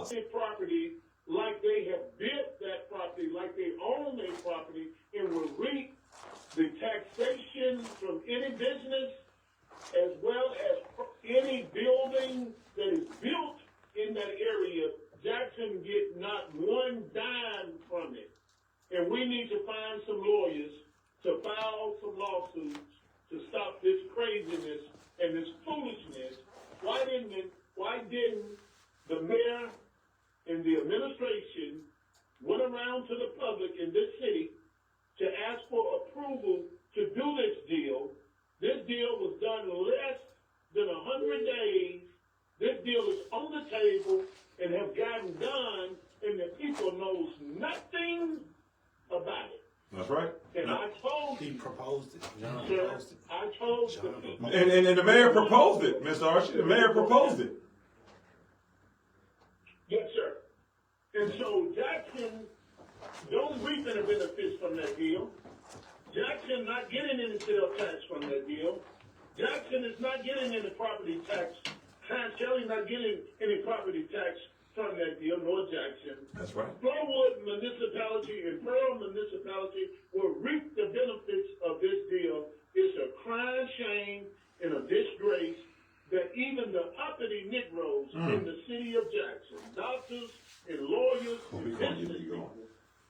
their property like they have built that property, like they own their property, and will reap the taxation from any business as well as any building that is built in that area. Jackson get not one dime from it. And we need to find some lawyers to file some lawsuits to stop this craziness and this foolishness. Why didn't the mayor and the administration went around to the public in this city to ask for approval to do this deal? This deal was done less than 100 days. This deal is on the table and have gotten done, and the people knows nothing about it. That's right. And I told He proposed it. John sir, proposed it. I told the people. And the mayor proposed it, Mr. Archie. The mayor proposed it. Yes, sir. And so Jackson don't reap any benefits from that deal. Jackson not getting any sales tax from that deal. Jackson is not getting any property tax. Kelly not getting any property tax from that deal, nor Jackson. That's right. Flowood Municipality and Pearl Municipality will reap the benefits of this deal. It's a crying shame and a disgrace that even the uppity Negroes in the city of Jackson, doctors and lawyers and business people,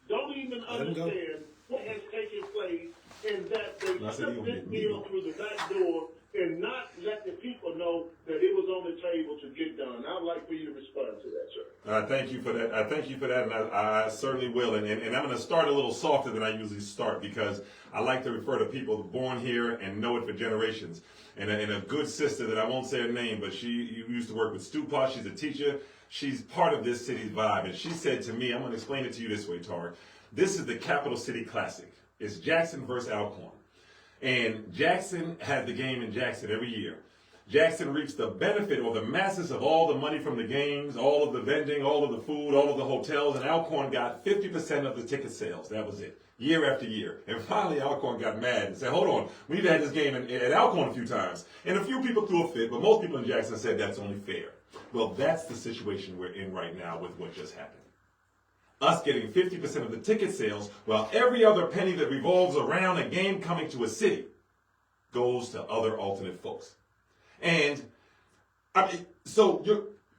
don't even understand what has taken place, and that they took this deal through the back door and not let the people know that it was on the table to get done. I'd like for you to respond to that, sir. Thank you for that. I thank you for that, and I certainly will. And I'm going to start a little softer than I usually start, because I like to refer to people born here and know it for generations. And a good sister that I won't say her name, but she used to work with Stupa. She's a teacher. She's part of this city's vibe. And she said to me, I'm going to explain it to you this way, Tara. This is the Capital City Classic. It's Jackson versus Alcorn. And Jackson had the game in Jackson every year. Jackson reaps the benefit or the masses of all the money from the games, all of the vending, all of the food, all of the hotels, and Alcorn got 50% of the ticket sales. That was it, year after year. And finally, Alcorn got mad and said, hold on, we've had this game at Alcorn a few times. And a few people threw a fit, but most people in Jackson said that's only fair. Well, that's the situation we're in right now with what just happened. Us getting 50% of the ticket sales, while every other penny that revolves around a game coming to a city goes to other alternate folks. And I mean, so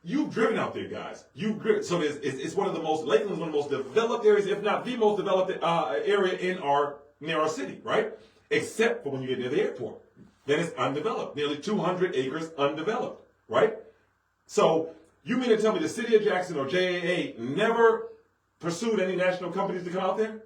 you've driven out there, guys. So it's one of the most, Lakeland's one of the most developed areas, if not the most developed area near our city, right? Except for when you get near the airport. Then it's undeveloped, nearly 200 acres undeveloped, right? So you mean to tell me the city of Jackson or JAA never pursued any national companies to come out there?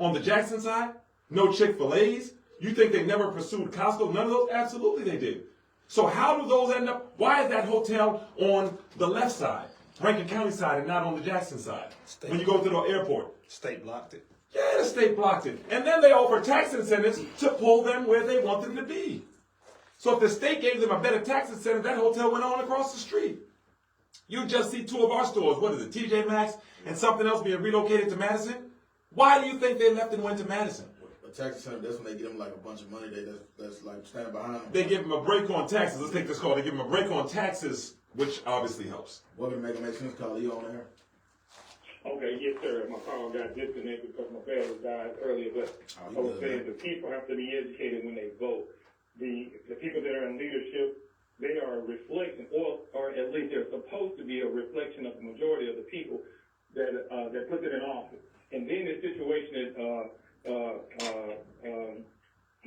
On the Jackson side? No Chick-fil-A's? You think they never pursued Costco? None of those? Absolutely they did. So how do those end up? Why is that hotel on the left side, Rankin County side, and not on the Jackson side? When you go to the airport? State blocked it. Yeah, the state blocked it. And then they offer tax incentives to pull them where they want them to be. So if the state gave them a better tax incentive, that hotel went on across the street. You just see two of our stores, what is it, TJ Maxx and something else being relocated to Madison? Why do you think they left and went to Madison? A tax incentive, that's when they give them like a bunch of money that's like standing behind them. They give them a break on taxes. Let's take this call. They give them a break on taxes, which obviously helps. Welcome to Make Sense, call you on there. Okay, yes, sir. My call got disconnected because my battery died earlier, but I was saying the people have to be educated when they vote. The people that are in leadership, they are a reflection, or at least they're supposed to be a reflection of the majority of the people that put it in office. And then the situation that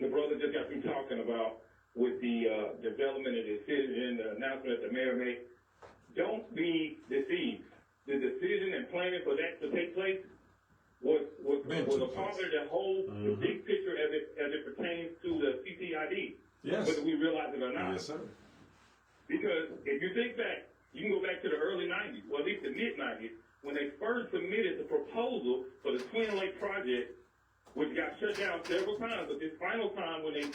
the brother just got through talking about with the development of the decision, the announcement that the mayor made, don't be deceived. The decision and planning for that to take place was a part of the whole big picture as it pertains to the CCID. Yes. Whether we realize it or not. Yes, sir. Because if you think back, you can go back to the early 90s, or at least the mid-90s, when they first submitted the proposal for the Twin Lake project, which got shut down several times. But this final time when they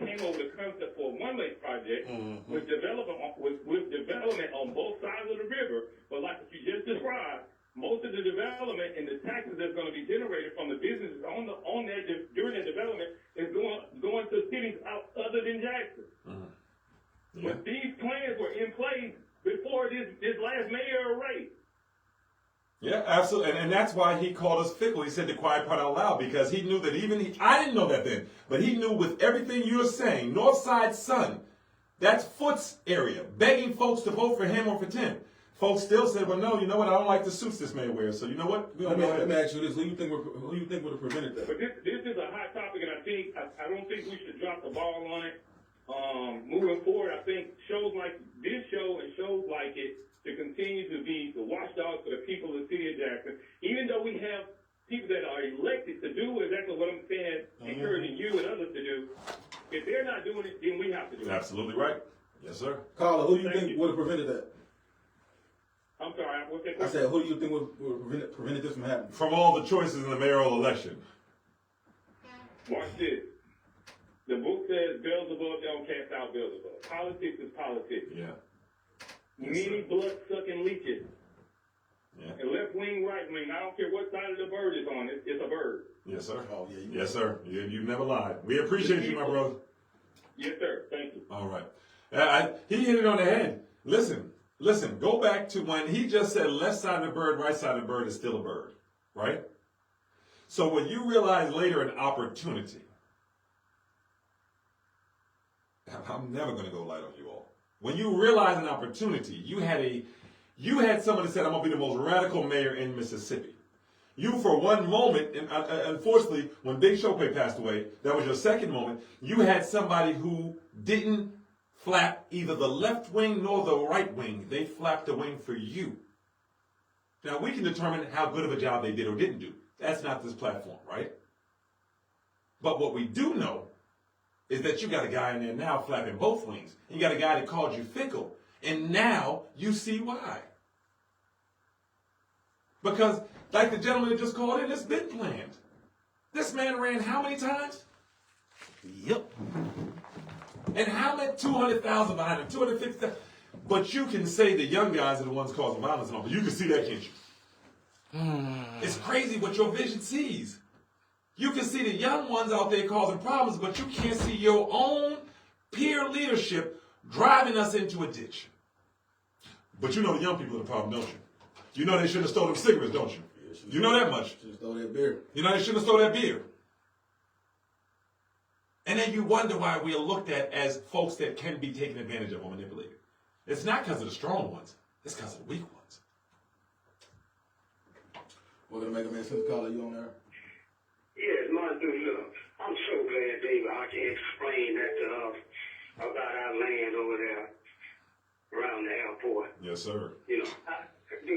came over the concept for a One Lake project with development on both sides of the river, but like you just described, most of the development and the taxes that's going to be generated from the businesses on that during the development is going to cities other than Jackson. Yeah. But these plans were in place before this last mayor race. Yeah, absolutely. And that's why he called us fickle. He said the quiet part out loud because he knew that I didn't know that then, but he knew with everything you're saying, Northside Sun, that's Foot's area, begging folks to vote for him or for Tim. Folks still said, well, no, you know what? I don't like the suits this man wears. So you know what? Let me ask you this: Who you think would have prevented that? But this is a hot topic, and I don't think we should drop the ball on it. Moving forward, I think shows like this show and shows like it to continue to be the watchdogs for the people of the city of Jackson. Even though we have people that are elected to do exactly what I'm saying, encouraging you and others to do, if they're not doing it, then we have to do it. Absolutely right. Yes, sir. Carla, who do you think would have prevented that? I'm sorry, what's that I question? said, who do you think would have prevented this from happening? From all the choices in the mayoral election. Watch this. The book says Beelzebub don't cast out Beelzebub. Politics is politics. Yeah. Many blood-sucking leeches. Yeah. And left wing, right wing, I don't care what side of the bird it's on, it's a bird. Yes, sir. Oh, yeah. Yes, sir. You never lied. We appreciate you, my brother. Yes, sir. Thank you. All right. He hit it on the head. Listen. Go back to when he just said left side of the bird, right side of the bird is still a bird, right? So when you realize later an opportunity, I'm never going to go light on you all. When you realize an opportunity, you had someone that said, I'm going to be the most radical mayor in Mississippi. You, for one moment, and unfortunately, when Big Chopin passed away, that was your second moment, you had somebody who didn't flap either the left wing nor the right wing. They flapped the wing for you. Now, we can determine how good of a job they did or didn't do. That's not this platform, right? But what we do know is that you got a guy in there now flapping both wings. You got a guy that called you fickle. And now you see why. Because, like the gentleman that just called in, it's been planned. This man ran how many times? Yep. And how many? 200,000 behind him, 250,000. But you can say the young guys are the ones causing violence and all, but you can see that, can't you? It's crazy what your vision sees. You can see the young ones out there causing problems, but you can't see your own peer leadership driving us into a ditch. But you know the young people are the problem, don't you? You know they shouldn't have stole them cigarettes, don't you? You know that much. Just throw that beer. You know they shouldn't have stole that beer. And then you wonder why we are looked at as folks that can be taken advantage of or manipulated. It's not because of the strong ones. It's because of the weak ones. We're going to make sense. Carla, you on there? Yes, my dude, I'm so glad, David, I can explain that to us about our land over there around the airport. Yes, sir. You know, do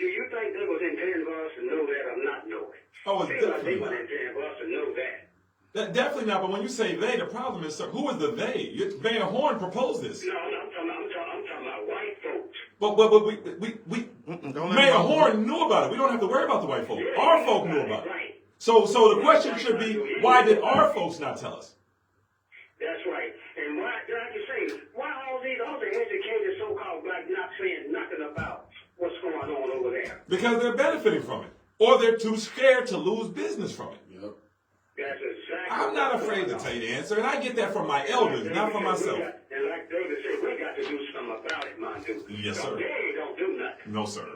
you think they was intending for us to know that or not know it? Oh, it's Seems like definitely they was not. intending for us to know that. Definitely not, but when you say they, the problem is, sir, who is the they? Mayor Horn proposed this. No, I'm talking about white folks. But Mayor Horn knew about it. We don't have to worry about the white folk. Yeah, Our folk knew about it. Right. So the question should be, why did our folks not tell us? That's right. And why, like you say, why all these other educated so-called black not saying nothing about what's going on over there? Because they're benefiting from it. Or they're too scared to lose business from it. Yep. That's exactly. I'm not afraid to tell you the answer, and I get that from my elders, not from myself. And like David said, we got to do something about it, my dude. Yes, sir. They ain't gonna do nothing. No, sir.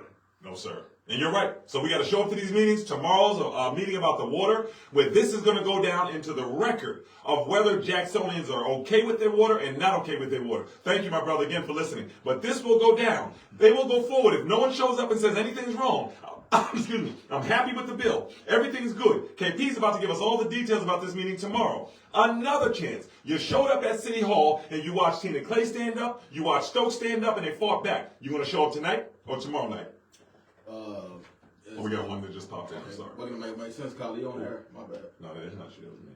No, sir. And you're right. So we got to show up to these meetings. Tomorrow's a meeting about the water, where this is going to go down into the record of whether Jacksonians are okay with their water and not okay with their water. Thank you, my brother, again for listening. But this will go down. They will go forward. If no one shows up and says anything's wrong, excuse me, I'm happy with the bill. Everything's good. KP's about to give us all the details about this meeting tomorrow. Another chance. You showed up at City Hall and you watched Tina Clay stand up, you watched Stokes stand up, and they fought back. You want to show up tonight or tomorrow night? Oh, we got one that just popped in. I'm sorry. We're going to make sense. Carla, you on there? My bad. No, that's not you. That was me.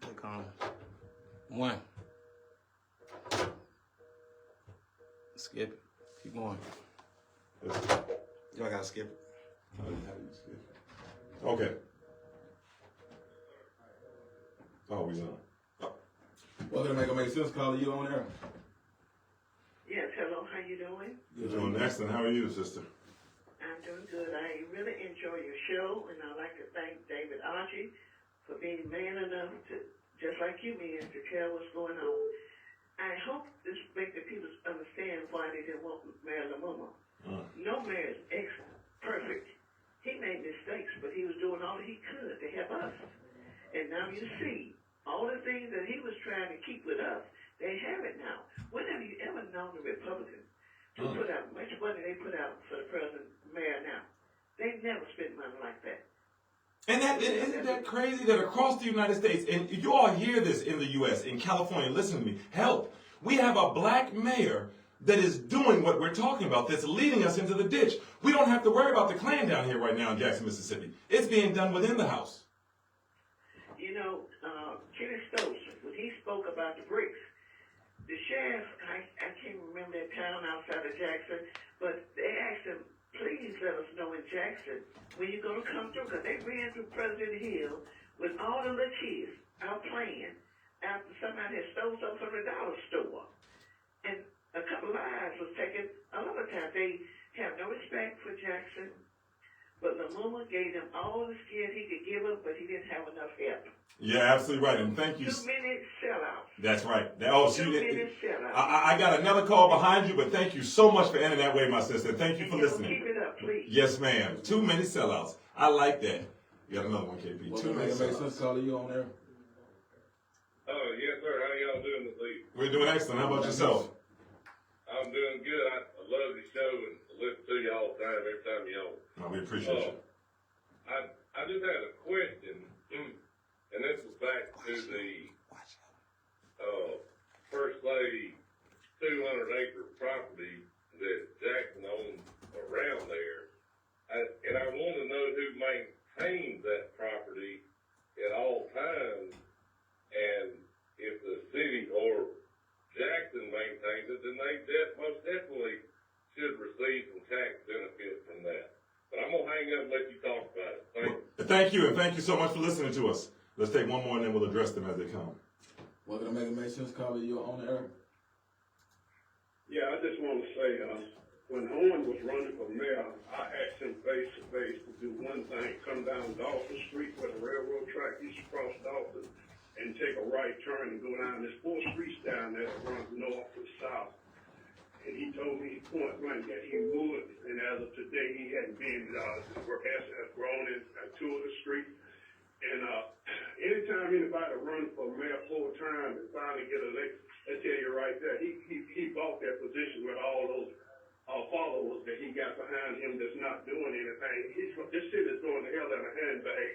Click on 1. Skip it. Keep going. Y'all gotta skip it. How do you skip it? Okay. Oh, we on. Welcome to Make Sense. Carla, you on there? Yes, hello, how you doing? You're doing excellent. How are you, sister? I'm doing good. I really enjoy your show, and I'd like to thank David Archie for being man enough to, just like you, man, to tell what's going on. I hope this makes the people understand why they didn't want Mayor Lamuma. No mayor is perfect. He made mistakes, but he was doing all he could to help us. And now you see, all the things that he was trying to keep with us, they have it now. When have you ever known the Republicans to put out much money they put out for the president mayor now? They've never spent money like that. And isn't that crazy that across the United States, and you all hear this in the U.S., in California, listen to me, help. We have a black mayor that is doing what we're talking about, that's leading us into the ditch. We don't have to worry about the Klan down here right now in Jackson, Mississippi. It's being done within the House. You know, Kenny Stokes, when he spoke about the bricks, the sheriff, I can't remember that town outside of Jackson, but they asked him, please let us know in Jackson when you're going to come through, because they ran through President Hill with all the little kids out playing after somebody had stole something from the dollar store. And a couple lives was taken a lot of times. They have no respect for Jackson, but Lamuma gave them all the skills he could give them, but he didn't have enough help. Yeah, absolutely right, and thank you. Too many sellouts. That's right. Too many sellouts. I got another call behind you, but thank you so much for ending that way, my sister. Thank you for listening. Keep it up, please. Yes, ma'am. Too many sellouts. I like that. You got another one, KP. Well, Too many make sense, sellouts. caller, you on there? Yes, sir. How y'all doing this evening? We're doing excellent. How about yourself? I'm doing good. I love the show and listen to you all the time, every time you're on. No, we appreciate you. I just had a question, and this was back to the First Lady 200-acre property that Jackson owns around there. And I want to know who maintains that property at all times, and if the city or Jackson maintains it, then they most definitely should receive some tax benefit from that. But I'm going to hang up and let you talk about it. Thank you, and thank you so much for listening to us. Let's take one more, and then we'll address them as they come. Welcome to Make Sense, caller, you on the air? Yeah, I just want to say, when Owen was running for mayor, I asked him face to face to do one thing, come down Dawson Street where the railroad track used to cross Dawson and take a right turn and go down. There's 4 streets down there that runs north to south. And he told me point blank that he would, and as of today, he hadn't been, his work has grown in 2 of the streets. And anytime anybody runs for mayor full time and finally get elected, I tell you right there, he bought that position with all those followers that he got behind him that's not doing anything. This city is going to hell in a handbag.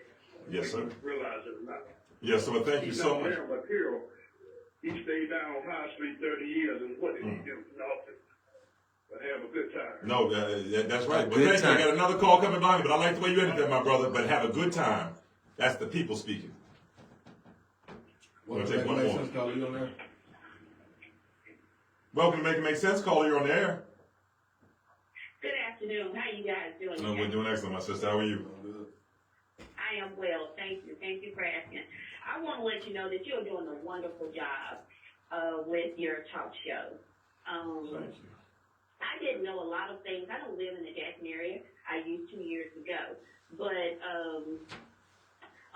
Yes, sir. Realize it or not. Yes, sir. Thank you so much. He's not a hero. He stayed down on High Street 30 years, and what did he do? Nothing. But have a good time. No, that's right. But thank you. I got another call coming by me, but I like the way you ended that, my brother. But have a good time. That's the people speaking. We'll take one more. Caller, you on there? Welcome to Make It Make Sense. Caller, you're on the air. Good afternoon. How you guys doing? No, we're doing excellent, my sister. How are you? I am well. Thank you. Thank you for asking. I want to let you know that you're doing a wonderful job with your talk show. Thank you. I didn't know a lot of things. I don't live in the Jackson area. I used 2 years ago. But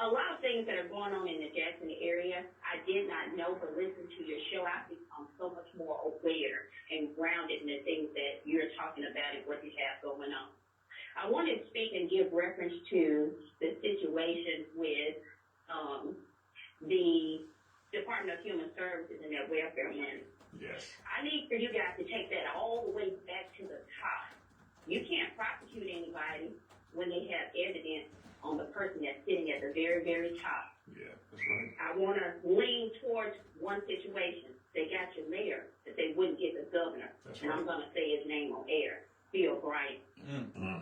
a lot of things that are going on in the Jackson area, I did not know, but listening to your show, I've become so much more aware and grounded in the things that you're talking about and what you have going on. I want to speak and give reference to the situation with the Department of Human Services and their welfare money. Yes. I need for you guys to take that all the way back to the top. You can't prosecute anybody when they have evidence on the person that's sitting at the very, very top. Yeah, that's right. I want to lean towards one situation. They got your mayor, but they wouldn't get the governor. That's and right. I'm going to say his name on air, Phil Bryant.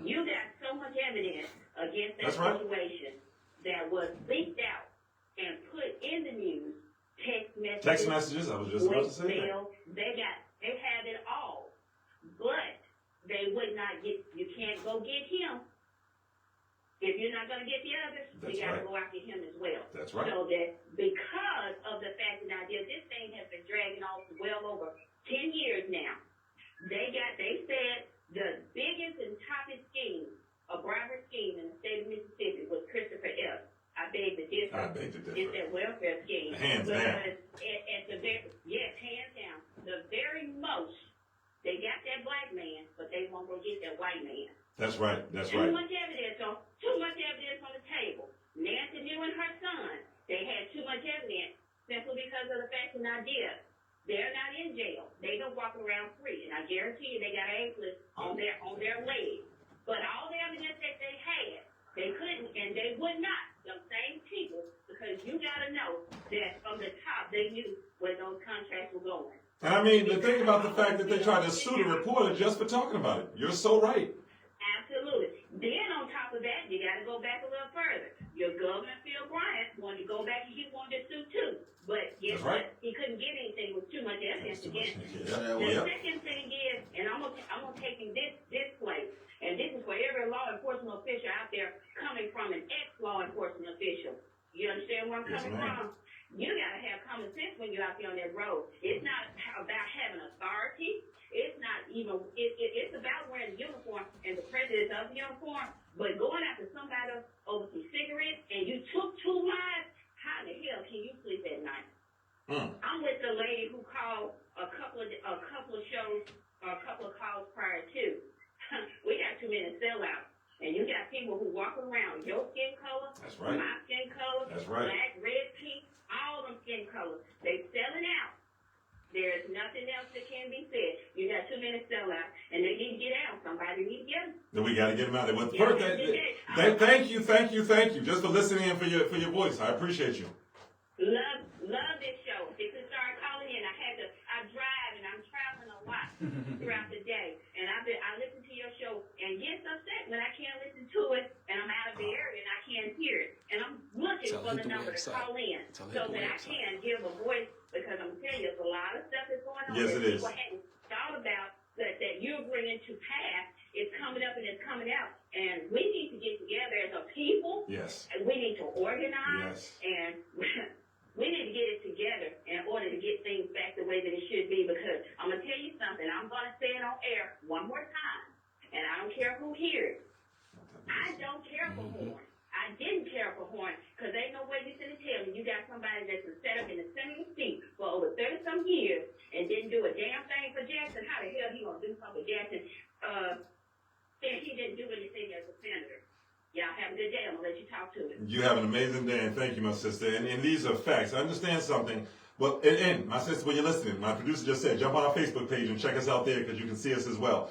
You got so much evidence against that That's right. situation that was leaked out and put in the news, text messages, I was just about to say that. They have it all, but they would not get, you can't go get him. If you're not going to get the others, That's you got to right. go after him as well. That's right. So that because of the fact that this thing has been dragging on for well over 10 years now, they said the biggest and toughest scheme, a bribery scheme in the I beg to differ. It's that welfare scheme. Hands because down. At the very, yes, hands down. The very most, they got that black man, but they won't go get that white man. That's right. That's Too right. much evidence on the table. Nancy New and her son, they had too much evidence simply because of the fact and idea. They're not in jail. They don't walk around free, and I guarantee you they got anklets on their legs. But all the evidence that they had, they couldn't, and they would not. The same people, because you got to know that from the top they knew where those contracts were going. And I mean, the thing about the fact that they tried to sue the reporter just for talking about it. You're so right. Absolutely. Then on top of that, you got to go back a little further. Your governor, Phil Bryant, wanted to go back and he wanted to sue too. But guess That's right. what? He couldn't get anything with too much evidence against him. Yeah. The Yeah. second thing is, and I'm gonna take him this way, and this is for every law enforcement official out there coming from an ex-law enforcement official. You understand where I'm Yes, coming ma'am. from? You gotta have common sense when you're out there on that road. It's not about having authority. It's not even. It's about wearing the uniform and the prejudice of the uniform. But going after somebody over some cigarettes and you took 2 lives, how in the hell can you sleep at night? I'm with the lady who called a couple of shows, or a couple of calls prior to. We got too many sellouts. And you got people who walk around your skin color, That's right. my skin color, That's right. black, red, pink, all them skin colors. They selling out. There's nothing else that can be said. You got too many sellouts, and they need to get out. Somebody need to get them. Then we got to get them out there. Well, Yeah, thank you just for listening and for your voice. I appreciate you. Love this show. If you start calling in, I drive and I'm traveling a lot throughout the day, and I listen to your show and get upset when I can't listen to it, and I'm out of the area and I can't hear it, and I'm looking So for hit the the number to website. call in So hit so the that I website. can give a voice, because I'm telling you, there's a lot of stuff that's going on Yes, that it is. people hadn't thought about that you're bringing to pass. It's coming up and it's coming out, and we need to get together as a people. Yes. And we need to organize, Yes. and we need to get it together in order to get things back the way that it should be, because I'm going to tell you something. I'm going to say it on air one more time, and I don't care who hears it. I don't care for Horn. I didn't care for Horn, because ain't no way you can tell me you got somebody that's been set up in the Senate seat for over 30-some years and didn't do a damn thing for Jackson. How the hell he going to do something for Jackson? And he didn't do anything as a senator. Y'all have a good day. I'm going to let you talk to him. You have an amazing day, and thank you, my sister. And these are facts. I understand something. Well, and my sister, when you're listening, my producer just said, jump on our Facebook page and check us out there, because you can see us as well.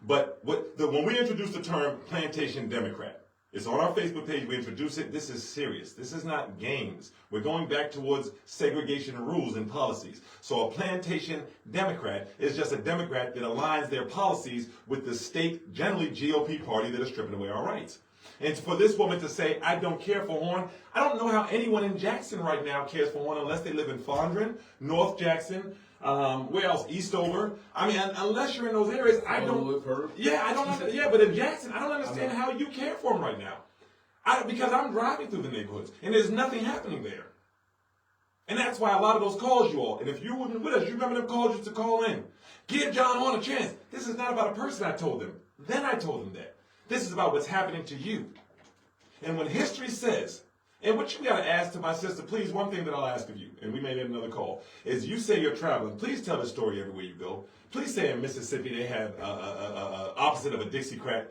But when we introduced the term plantation Democrat, it's on our Facebook page. We introduce it. This is serious. This is not games. We're going back towards segregation rules and policies. So a plantation Democrat is just a Democrat that aligns their policies with the state, generally GOP party, that is stripping away our rights. And for this woman to say, I don't care for Horn, I don't know how anyone in Jackson right now cares for Horn unless they live in Fondren, North Jackson, where else? Eastover. I mean, unless you're in those areas, I don't. Yeah, I don't understand. Yeah, but in Jackson, I don't understand how you care for him right now. Because I'm driving through the neighborhoods and there's nothing happening there. And that's why a lot of those calls you all. And if you weren't with us, you remember them calls used to call in. Give John Horn a chance. This is not about a person, I told them. Then I told them that. This is about what's happening to you. And when history says, and what you got to ask to my sister, please, one thing that I'll ask of you, and we may get another call, is you say you're traveling. Please tell the story everywhere you go. Please say in Mississippi they have opposite of a Dixiecrat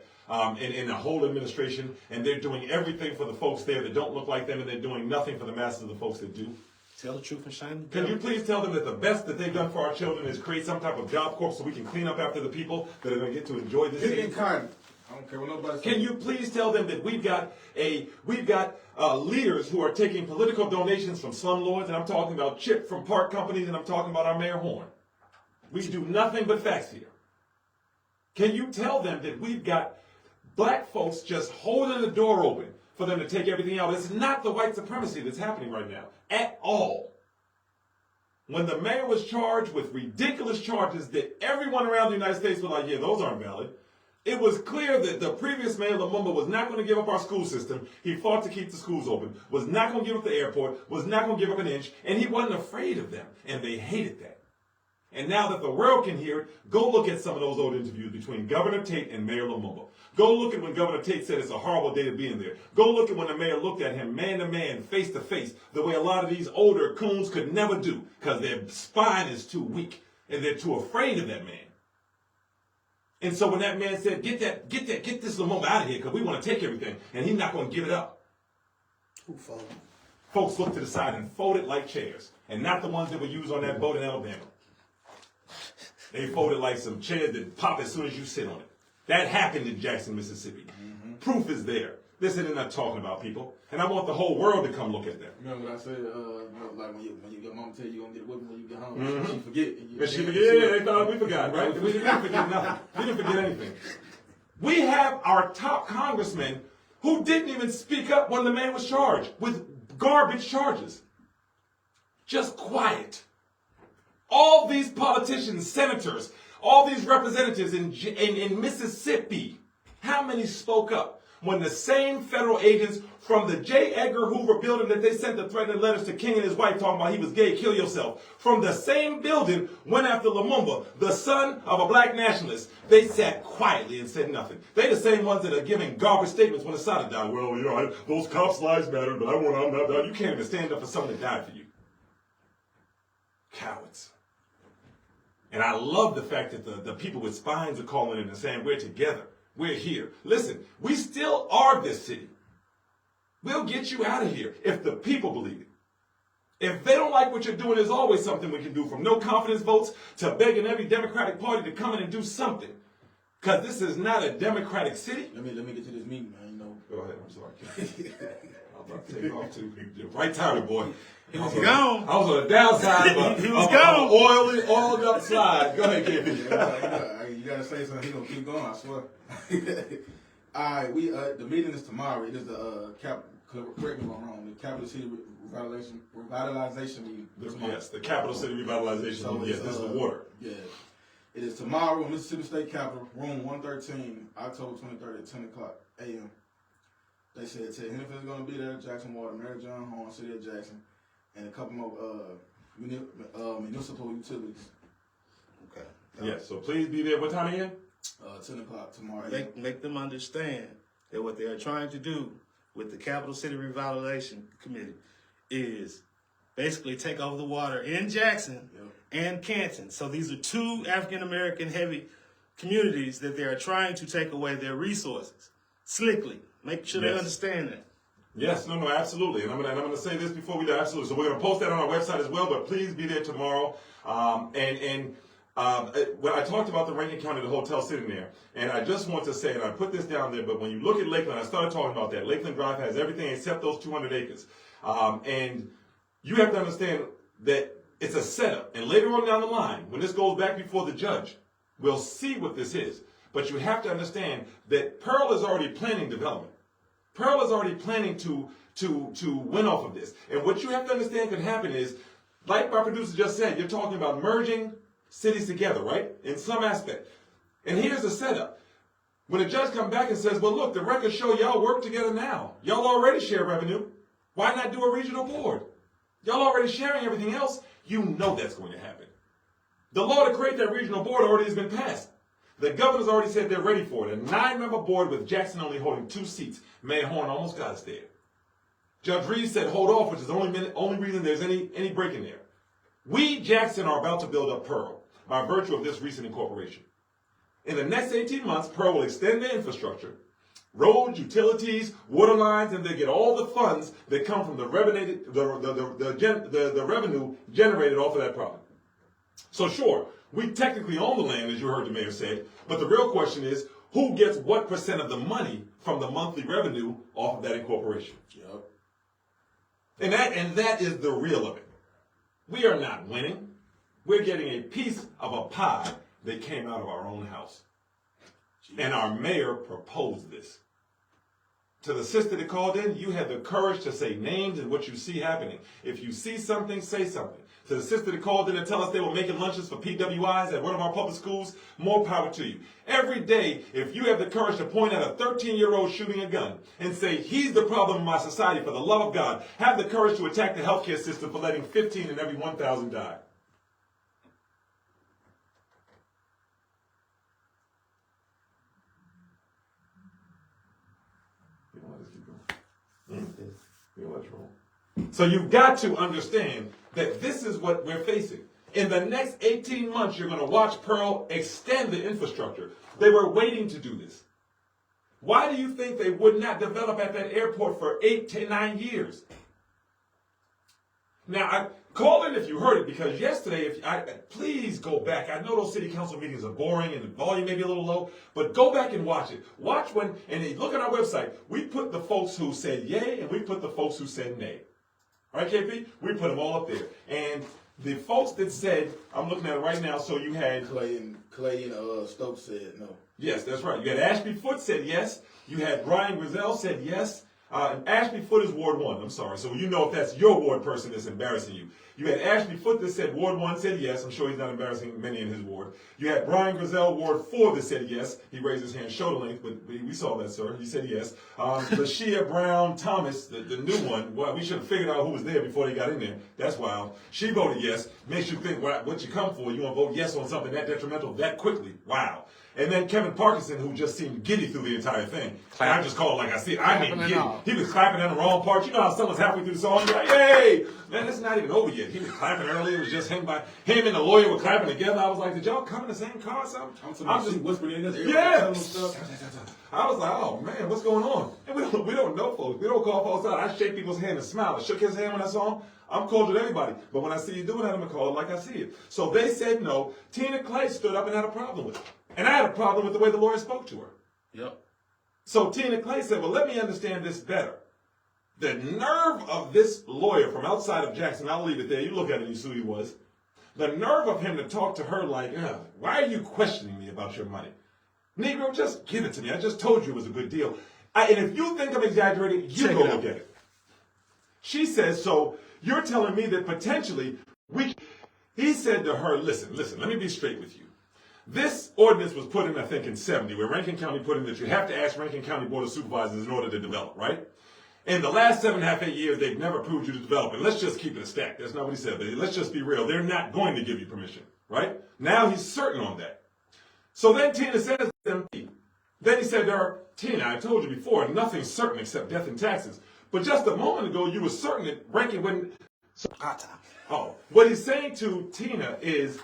in a whole administration, and they're doing everything for the folks there that don't look like them, and they're doing nothing for the masses of the folks that do. Tell the truth and shine the Can you please tell them that the best that they've done for our children is create some type of job corps so we can clean up after the people that are going to get to enjoy this Get city? in kind. I don't care what nobody says. Can you please tell them that we've got leaders who are taking political donations from slumlords, and I'm talking about Chip from Park Companies, and I'm talking about our Mayor Horn. We do nothing but facts here. Can you tell them that we've got black folks just holding the door open for them to take everything out? It's not the white supremacy that's happening right now at all. When the mayor was charged with ridiculous charges that everyone around the United States was like, yeah, those aren't valid. It was clear that the previous mayor, Lumumba, was not going to give up our school system. He fought to keep the schools open, was not going to give up the airport, was not going to give up an inch, and he wasn't afraid of them, and they hated that. And now that the world can hear it, go look at some of those old interviews between Governor Tate and Mayor Lumumba. Go look at when Governor Tate said it's a horrible day to be in there. Go look at when the mayor looked at him man to man, face to face, the way a lot of these older coons could never do because their spine is too weak and they're too afraid of that man. And so when that man said, get this Lumumba out of here because we want to take everything, and he's not going to give it up. Who folded? Folks looked to the side and folded like chairs, and not the ones that were used on that boat in Alabama. They folded like some chairs that pop as soon as you sit on it. That happened in Jackson, Mississippi. Mm-hmm. Proof is there. This isn't not talking about people, and I want the whole world to come look at that. Remember what I said? Like when your mama tell you you're gonna get a whipping when you get home, she forget. And she forget. Yeah, they thought we forgot, right? We didn't forget nothing. We didn't forget anything. We have our top congressman who didn't even speak up when the man was charged with garbage charges. Just quiet. All these politicians, senators, all these representatives in Mississippi, how many spoke up when the same federal agents from the J. Edgar Hoover building that they sent the threatening letters to King and his wife talking about he was gay, kill yourself, from the same building went after Lumumba, the son of a black nationalist. They sat quietly and said nothing. They the same ones that are giving garbage statements when Assad died. Well, you know, those cops' lives matter, but I'm not. You can't even stand up for someone that died for you. Cowards. And I love the fact that the people with spines are calling in and saying, we're together. We're here. Listen, we still are this city. We'll get you out of here if the people believe it. If they don't like what you're doing, there's always something we can do, from no confidence votes to begging every Democratic Party to come in and do something. Because this is not a Democratic city. Let me get to this meeting, man. You know. Go ahead. I'm sorry. I'm about to take off too. You're right timing, boy. He was gone. I was on the downside of He was gone. oiled up slide. Go ahead, Kevin. You gotta say something. He gonna keep going. I swear. All right, the meeting is tomorrow. It is the correct me if I'm wrong. The Capital City Revitalization meeting. Yes, the Capital City Revitalization meeting. Yes, this is the water. Yeah. It is tomorrow, Mississippi State Capitol, room 113, October 23rd at 10 o'clock a.m. They said Ted Hennepin is going to be there, Jackson Water, Mary John Horn, City of Jackson, and a couple more municipal utilities. Okay. Yes, so please be there. What time again? 10 o'clock tomorrow. Make them understand that what they are trying to do with the Capital City Revitalization Committee is basically take over the water in Jackson and Canton. So these are two African-American heavy communities that they are trying to take away their resources slickly. Make sure they understand that. Yes, no, absolutely. And I'm gonna say this before we do, absolutely. So we're gonna post that on our website as well, but please be there tomorrow. When I talked about the Rankin County, the hotel sitting there, and I just want to say, and I put this down there, but when you look at Lakeland, I started talking about that. Lakeland Drive has everything except those 200 acres. And you have to understand that it's a setup. And later on down the line, when this goes back before the judge, we'll see what this is. But you have to understand that Pearl is already planning development. Pearl is already planning to win off of this. And what you have to understand could happen is, like my producer just said, you're talking about merging cities together, right? In some aspect. And here's the setup. When the judge comes back and says, well, look, the records show y'all work together now. Y'all already share revenue. Why not do a regional board? Y'all already sharing everything else. You know that's going to happen. The law to create that regional board already has been passed. The governor's already said they're ready for it. A 9-member board with Jackson only holding 2 seats. Mayor Horn almost got us there. Judge Reed said hold off, which is the only reason there's any break in there. We, Jackson, are about to build up Pearl by virtue of this recent incorporation. In the next 18 months, Pearl will extend their infrastructure, roads, utilities, water lines, and they get all the funds that come from the revenue generated off of that property. So sure, we technically own the land, as you heard the mayor say, but the real question is, who gets what percent of the money from the monthly revenue off of that incorporation? Yep. And that is the real of it. We are not winning. We're getting a piece of a pie that came out of our own house. And our mayor proposed this. To the sister that called in, you had the courage to say names and what you see happening. If you see something, say something. To the sister that called in and tell us they were making lunches for PWIs at one of our public schools, more power to you. Every day, if you have the courage to point at a 13-year-old shooting a gun and say, he's the problem in my society, for the love of God, have the courage to attack the healthcare system for letting 15 in every 1,000 die. Let's keep going. Yeah, what's wrong? So you've got to understand that this is what we're facing. In the next 18 months, you're going to watch Pearl extend the infrastructure. They were waiting to do this. Why do you think they would not develop at that airport for 8 to 9 years? Now, call in if you heard it, because yesterday, please go back. I know those city council meetings are boring and the volume may be a little low, but go back and watch it. Watch when, and look at our website. We put the folks who said yay and we put the folks who said nay. All right, KP? We put them all up there. And the folks that said, I'm looking at it right now, so you had Clay and Stokes said no. Yes, that's right. You had Ashby Foote said yes. You had Brian Grizel said yes. And Ashby Foote is Ward 1. I'm sorry. So you know if that's your ward person that's embarrassing you. You had Ashby Foote that said Ward 1 said yes. I'm sure he's not embarrassing many in his ward. You had Brian Grizel, Ward 4, that said yes. He raised his hand shoulder length, but we saw that, sir. He said yes. Lashia Brown Thomas, the new one, well, we should have figured out who was there before they got in there. That's wild. She voted yes. Makes you think what you come for. You want to vote yes on something that detrimental that quickly. Wow. And then Kevin Parkinson, who just seemed giddy through the entire thing. I just call it like I see it. I mean giddy. He was clapping in the wrong part. You know how someone's halfway through the song, you're like, hey! Man, it's not even over yet. He was clapping earlier. It was just him and the lawyer were clapping together. I was like, did y'all come in the same car or something? I'm just whispering in his ear. Yeah. I was like, oh man, what's going on? And we don't know folks. We don't call folks out. I shake people's hand and smile. I shook his hand when I saw him. I'm cordial to everybody. But when I see you doing that, I'm going to call it like I see it. So they said no. Tina Clay stood up and had a problem with it. And I had a problem with the way the lawyer spoke to her. Yep. So Tina Clay said, well, let me understand this better. The nerve of this lawyer from outside of Jackson, I'll leave it there. You look at it and you see who he was. The nerve of him to talk to her like, why are you questioning me about your money? Negro, just give it to me. I just told you it was a good deal. And if you think I'm exaggerating, you go look at it. She says, so you're telling me that potentially he said to her, listen, let me be straight with you. This ordinance was put in, I think, in 70, where Rankin County put in that you have to ask Rankin County Board of Supervisors in order to develop, right? In the last 7.5, 8 years, they've never approved you to develop. And let's just keep it a stack. That's not what he said, but let's just be real. They're not going to give you permission, right? Now he's certain on that. So then Tina says to him, then he said to her, Tina, I told you before, nothing's certain except death and taxes. But just a moment ago, you were certain that Rankin wouldn't. What he's saying to Tina is,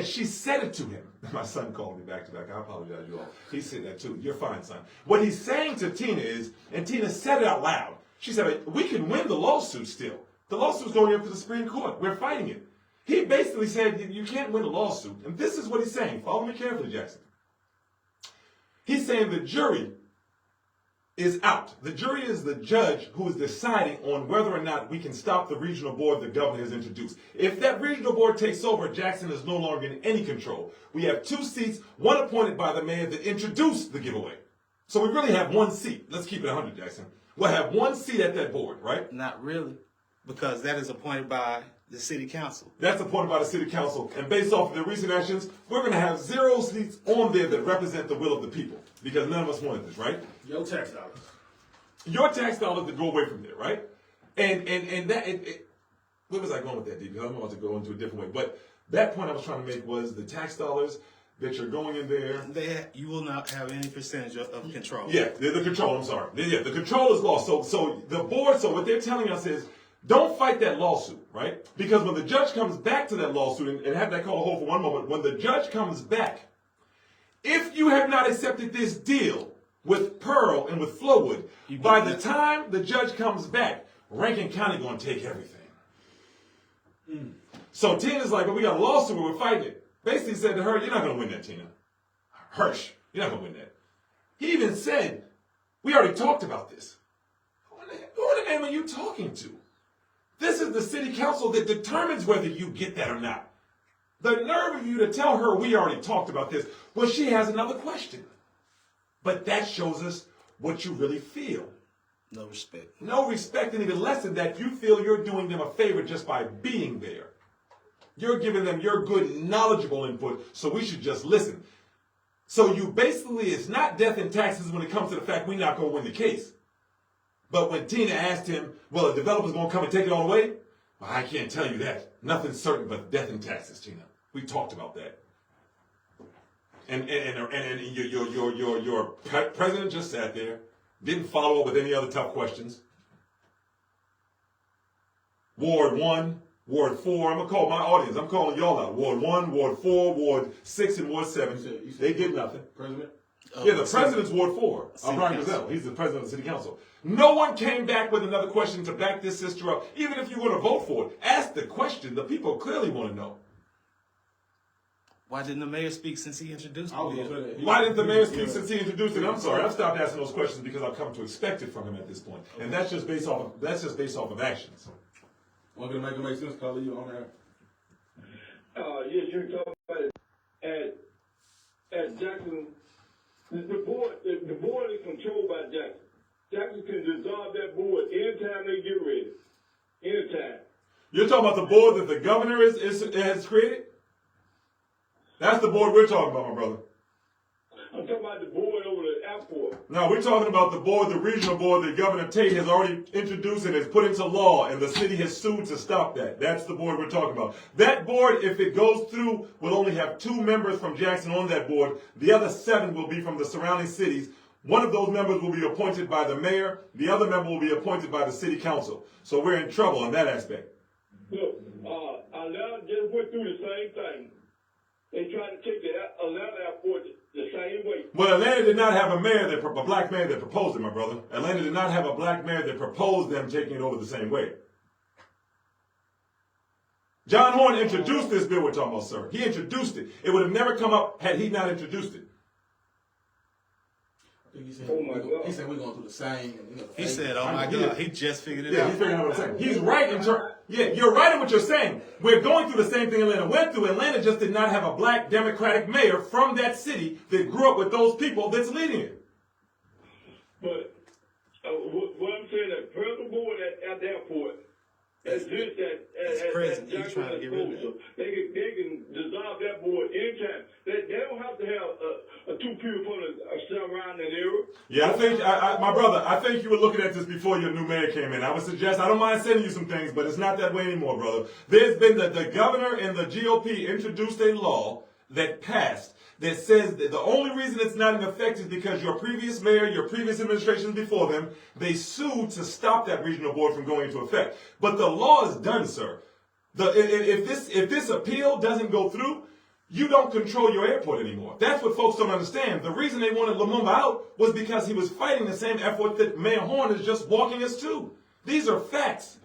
she said it to him. My son called me back to back. I apologize, you all. He said that too. You're fine, son. What he's saying to Tina is, and Tina said it out loud. She said, we can win the lawsuit still. The lawsuit's going up to the Supreme Court. We're fighting it. He basically said, you can't win a lawsuit. And this is what he's saying. Follow me carefully, Jackson. He's saying the jury is out. The jury is the judge who is deciding on whether or not we can stop the regional board the governor has introduced. If that regional board takes over, Jackson is no longer in any control. We have 2 seats, one appointed by the mayor that introduced the giveaway. So we really have 1 seat. Let's keep it 100, Jackson. We'll have 1 seat at that board, right? Not really, because that is appointed by the city council. That's appointed by the city council. And based off of the recent actions, we're going to have 0 seats on there that represent the will of the people. Because none of us wanted this, right? Your tax dollars. Your tax dollars that go away from there, right? And that, where was I going with that, D? Because I'm about to go into a different way. But that point I was trying to make was the tax dollars that you're going in there. You will not have any percentage of control. Yeah, the control, I'm sorry. Yeah, the control is lost. So the board, so what they're telling us is, don't fight that lawsuit, right? Because when the judge comes back to that lawsuit, and have that call hold for one moment, when the judge comes back, if you have not accepted this deal with Pearl and with Flowood, by the time the judge comes back, Rankin County going to take everything. So Tina's like, well, we got a lawsuit where we're fighting it. Basically said to her, you're not going to win that, Tina. Hirsch, you're not going to win that. He even said, we already talked about this. Who in the name are you talking to? This is the city council that determines whether you get that or not. The nerve of you to tell her we already talked about this. Well, she has another question. But that shows us what you really feel. No respect. No respect, and even less than that, you feel you're doing them a favor just by being there. You're giving them your good, knowledgeable input, so we should just listen. So you basically, it's not death and taxes when it comes to the fact we're not going to win the case. But when Tina asked him, well, the developer's going to come and take it all away? Well, I can't tell you that. Nothing's certain but death and taxes, Tina. We talked about that. And your president just sat there, Didn't follow up with any other tough questions. Ward 1, Ward 4. I'm going to call my audience. I'm calling y'all out. Ward 1, Ward 4, Ward 6, and Ward 7. They did nothing. President? Yeah, the president's Ward 4. Brian Gazelle. He's the president of the city council. No one came back with another question to back this sister up. Even if you want to vote for it, ask the question. The people clearly want to know. Why didn't the mayor speak since he introduced I was it? gonna say that. Why didn't the mayor speak since he introduced it? I'm sorry, I've stopped asking those questions because I've come to expect it from him at this point, and that's just based off of actions. Want to make sense, call you on that. Yes, you're talking about it at Jackson. The board is controlled by Jackson. Jackson can dissolve that board anytime they get ready. Anytime. You're talking about the board that the governor has created? That's the board we're talking about, my brother. I'm talking about the board over the airport. No, we're talking about the board, the regional board that Governor Tate has already introduced and has put into law, and the city has sued to stop that. That's the board we're talking about. That board, if it goes through, will only have 2 members from Jackson on that board. The other 7 will be from the surrounding cities. One of those members will be appointed by the mayor. The other member will be appointed by the city council. So we're in trouble in that aspect. Look, Atlanta just went through the same thing. They tried to take the Atlanta airport the same way. Well, Atlanta did not have a black mayor that proposed it, my brother. Atlanta did not have a black mayor that proposed them taking it over the same way. John Horn introduced this bill we're talking about, sir. He introduced it. It would have never come up had he not introduced it. He said, Oh my God. he said we're going through the same. He said, "Oh my God!" He just figured it Yeah, out. he's figuring out what I'm saying. He's right in terms. Yeah, you're right in what you're saying. We're going through the same thing Atlanta went through. Atlanta just did not have a black Democratic mayor from that city that grew up with those people that's leading it. But what I'm saying, the present board at the airport, as president, he's Jackson trying to get rid of proposal, they can dissolve that board anytime. They don't have to have 2 people around that area. Yeah, I think, my brother, I think you were looking at this before your new mayor came in. I would suggest, I don't mind sending you some things, but it's not that way anymore, brother. There's been the governor and the GOP introduced a law that passed that says that the only reason it's not in effect is because your previous mayor, your previous administrations before them, they sued to stop that regional board from going into effect. But the law is done, sir. If this appeal doesn't go through, you don't control your airport anymore. That's what folks don't understand. The reason they wanted Lumumba out was because he was fighting the same effort that Mayor Horn is just walking us to. These are facts.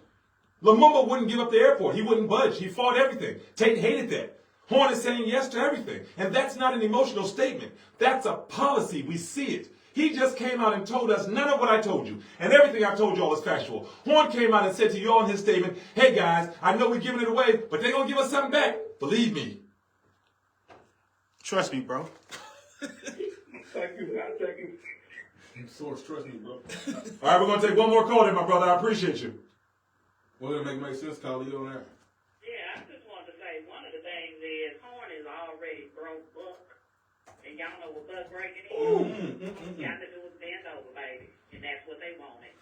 Lumumba wouldn't give up the airport. He wouldn't budge. He fought everything. Tate hated that. Horn is saying yes to everything. And that's not an emotional statement. That's a policy. We see it. He just came out and told us none of what I told you. And everything I told y'all is factual. Horn came out and said to y'all in his statement, hey guys, I know we're giving it away, but they're going to give us something back. Believe me. Trust me, bro. Thank you, man. Thank you. Source, trust me, bro. All right, we're going to take one more call then, my brother. I appreciate you. Well, it'll make sense, call you on that. Yeah, I just wanted to say one of the things is Horn is already broke buck, and y'all know what buck breaking is. Got to do is bend over, baby, and that's what they wanted.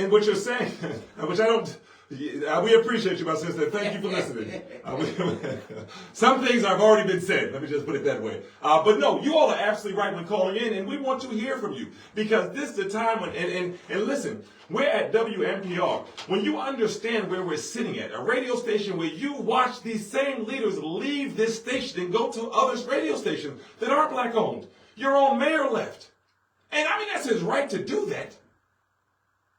And what you're saying, which I don't, we appreciate you, my sister. Thank you for listening. Some things have already been said. Let me just put it that way. But no, you all are absolutely right when calling in, and we want to hear from you because this is the time when, and listen, we're at WMPR. When you understand where we're sitting at, a radio station where you watch these same leaders leave this station and go to other radio stations that are black owned. Your own mayor left. And I mean, that's his right to do that.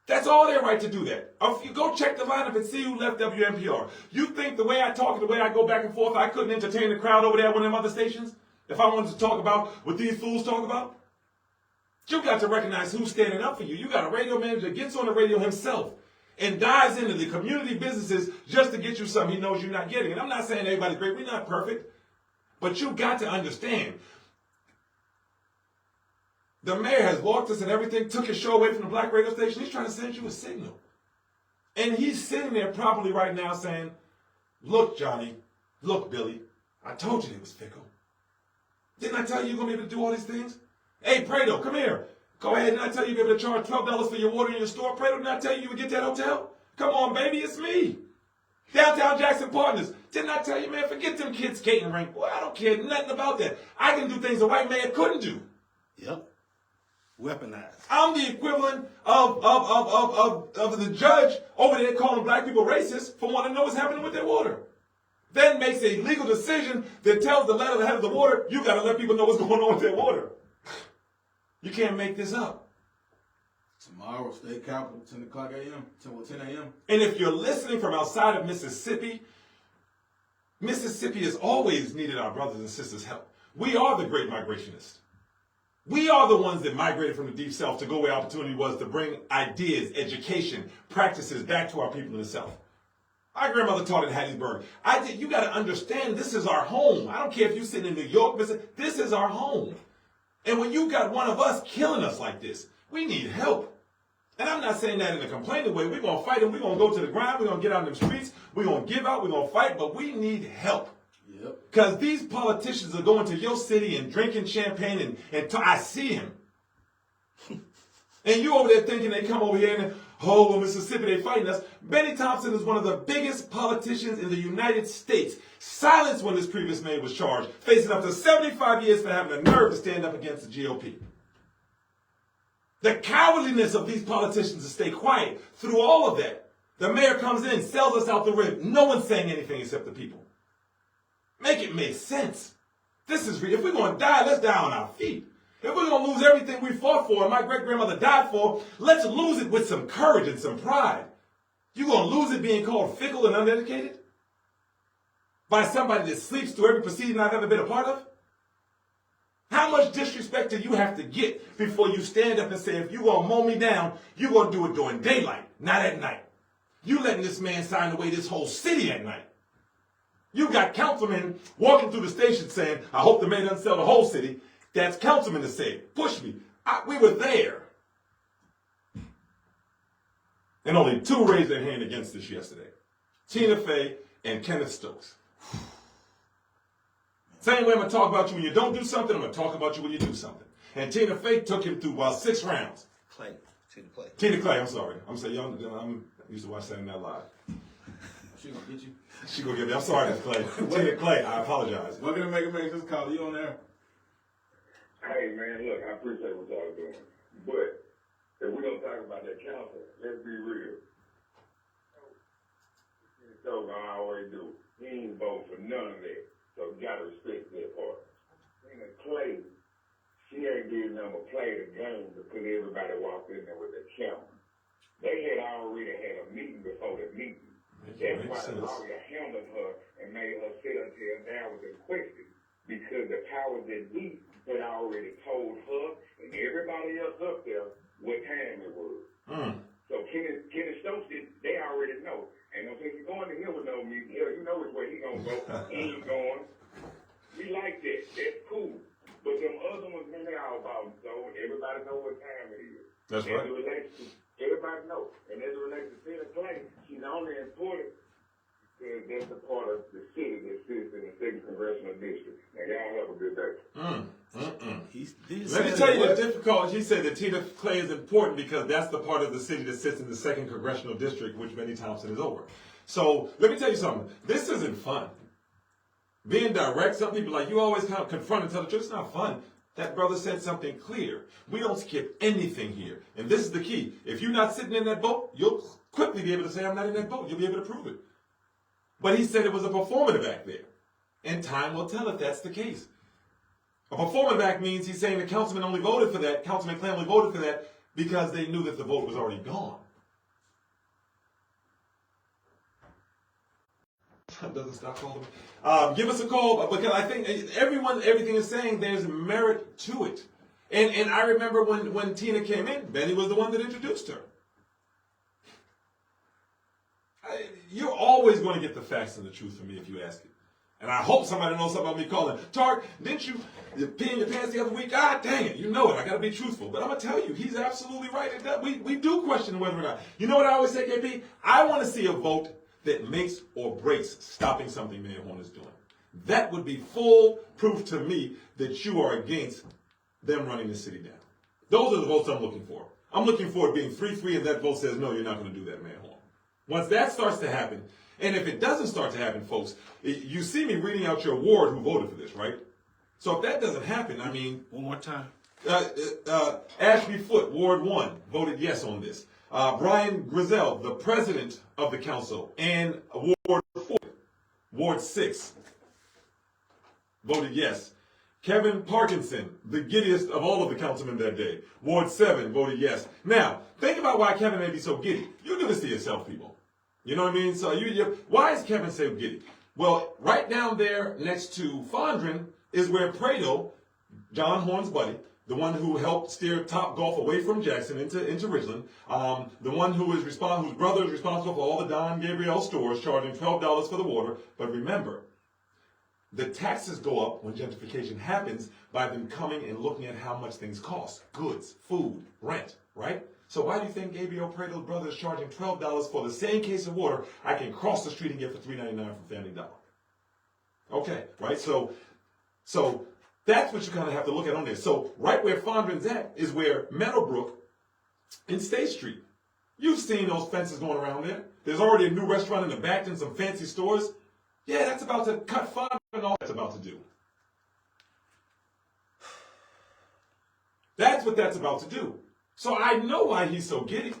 That's all their right to do that. If you go check the lineup and see who left WMPR. You think the way I talk and the way I go back and forth, I couldn't entertain the crowd over there at one of them other stations? If I wanted to talk about what these fools talk about? You got to recognize who's standing up for you. You got a radio manager that gets on the radio himself and dives into the community businesses just to get you something he knows you're not getting. And I'm not saying everybody's great. We're not perfect. But you got to understand. The mayor has walked us and everything, took his show away from the black radio station. He's trying to send you a signal. And he's sitting there probably right now saying, look, Johnny, look, Billy, I told you they was fickle. Didn't I tell you you're going to be able to do all these things? Hey, Prado, come here. Go ahead. Didn't I tell you you'd be able to charge $12 for your water in your store? Prado, didn't I tell you you would get that hotel? Come on, baby, it's me. Downtown Jackson Partners. Didn't I tell you, man, forget them kids skating rink. Boy, I don't care nothing about that. I can do things a white man couldn't do. Yep. Weaponized. I'm the equivalent of the judge over there calling black people racist for wanting to know what's happening with their water. Then makes a legal decision that tells the head of the water, you got to let people know what's going on with their water. You can't make this up. Tomorrow, State Capitol, 10 o'clock a.m., 10 a.m. And if you're listening from outside of Mississippi, Mississippi has always needed our brothers and sisters' help. We are the great migrationists. We are the ones that migrated from the deep south to go where opportunity was to bring ideas, education, practices back to our people in the south. My grandmother taught in Hattiesburg. You got to understand, this is our home. I don't care if you're sitting in New York, this is our home. And when you got one of us killing us like this, we need help. And I'm not saying that in a complaining way. We're going to fight them. We're going to go to the ground. We're going to get out in the streets. We're going to give out. We're going to fight. But we need help. Because these politicians are going to your city and drinking champagne and I see him. And you over there thinking they come over here and, oh, well, Mississippi, they fighting us. Benny Thompson is one of the biggest politicians in the United States. Silenced when this previous man was charged, facing up to 75 years for having the nerve to stand up against the GOP. The cowardliness of these politicians to stay quiet through all of that. The mayor comes in, sells us out the rib. No one's saying anything except the people. Make it make sense. This is real. If we're going to die, let's die on our feet. If we're going to lose everything we fought for and my great-grandmother died for, let's lose it with some courage and some pride. You going to lose it being called fickle and uneducated? By somebody that sleeps through every proceeding I've ever been a part of? How much disrespect do you have to get before you stand up and say, if you're going to mow me down, you're going to do it during daylight, not at night? You letting this man sign away this whole city at night. You got councilmen walking through the station saying, I hope the mayor doesn't sell the whole city. That's councilmen to say, push me. We were there. And only two raised their hand against this yesterday. Tina Fey and Kenneth Stokes. Same way I'm going to talk about you when you don't do something, I'm going to talk about you when you do something. And Tina Fey took him through 6 rounds. Tina Clay, I'm sorry. I'm saying, I'm used to watch Saturday Night Live. She gonna get you. She gonna get me. I'm sorry, Miss Clay. Tina Clay, I apologize. We're gonna make this call. You on there? Hey, man, look, I appreciate what y'all are doing. But if we're going to talk about that council, let's be real. So I always do. He ain't vote for none of that. So you got to respect that part. Tina Clay, she ain't did nothing but play the game because everybody walked in there with a camera. They had already had a meeting before the meeting. That's why the lawyer handled her and made her sit until now with a question because the powers that be had already told her and everybody else up there what time it was. So Kenny Stokes, they already know. And no sense going to him with no meeting. You know which way he gonna go. He ain't going. We like that. That's cool. But them other ones, man, they all about so everybody know what time it is. That's right. Everybody knows. And as it relates to Tina Clay, she's only important because that's a part of the city that sits in the 2nd Congressional District. Now, y'all have a good day. Let me tell you the difficulty. He said that Tina Clay is important because that's the part of the city that sits in the 2nd Congressional District, which Benny Thompson is over. So let me tell you something. This isn't fun. Being direct, some people like, you always kind of confront and tell the truth. It's not fun. That brother said something clear. We don't skip anything here. And this is the key. If you're not sitting in that boat, you'll quickly be able to say, I'm not in that boat. You'll be able to prove it. But he said it was a performative act there. And time will tell if that's the case. A performative act means he's saying the councilman only voted for that, Councilman Clay only voted for that because they knew that the vote was already gone. Doesn't stop calling me. Give us a call because I think everything is saying there's merit to it. And I remember when Tina came in, Benny was the one that introduced her. You're always going to get the facts and the truth from me if you ask it. And I hope somebody knows something about me calling. Tark, didn't you pee in your pants the other week? Ah, dang it. You know it. I got to be truthful. But I'm going to tell you, he's absolutely right. We do question whether or not. You know what I always say, KP? I want to see a vote that makes or breaks stopping something Mayor Horn is doing. That would be full proof to me that you are against them running the city down. Those are the votes I'm looking for. I'm looking for it being 3-3 and that vote says, no, you're not going to do that, Mayor Horn. Once that starts to happen, and if it doesn't start to happen, folks, you see me reading out your ward who voted for this, right? So if that doesn't happen, I mean... One more time. Ashby Foote, Ward 1, voted yes on this. Brian Grizel, the president of the council, and Ward 4, Ward 6, voted yes. Kevin Parkinson, the giddiest of all of the councilmen that day, Ward 7, voted yes. Now, think about why Kevin may be so giddy. You do this to yourself, people. You know what I mean? So why is Kevin so giddy? Well, right down there next to Fondren is where Prado, John Horn's buddy, the one who helped steer Top Golf away from Jackson into Richland, the one whose brother is responsible for all the Don Gabriel stores, charging $12 for the water. But remember, the taxes go up when gentrification happens by them coming and looking at how much things cost. Goods, food, rent, right? So why do you think Gabriel Prado's brother is charging $12 for the same case of water I can cross the street and get for $3.99 from Family Dollar? Okay, right? So that's what you kind of have to look at on there. So right where Fondren's at is where Meadowbrook and State Street. You've seen those fences going around there. There's already a new restaurant in the back and some fancy stores. Yeah, that's about to cut Fondren and all that's about to do. That's what that's about to do. So I know why he's so giddy.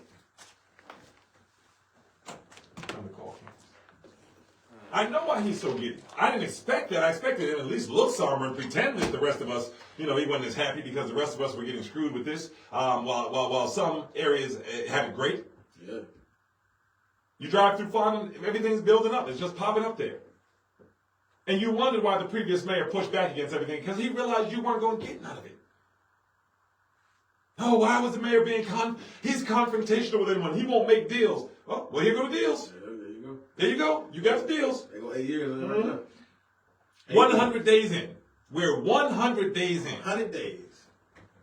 I know why he's so giddy. I didn't expect that. I expected him to at least look somber and pretend that the rest of us, he wasn't as happy because the rest of us were getting screwed with this, while some areas have it great. Yeah. You drive through Farming, everything's building up. It's just popping up there. And you wondered why the previous mayor pushed back against everything, because he realized you weren't going to get none of it. Oh, why was the mayor being he's confrontational with anyone. He won't make deals. Oh, well, here go the deals. Yeah, there you go. There you go. You got the deals. They go 8 years right now. 100 days in. We're 100 days in. 100 days.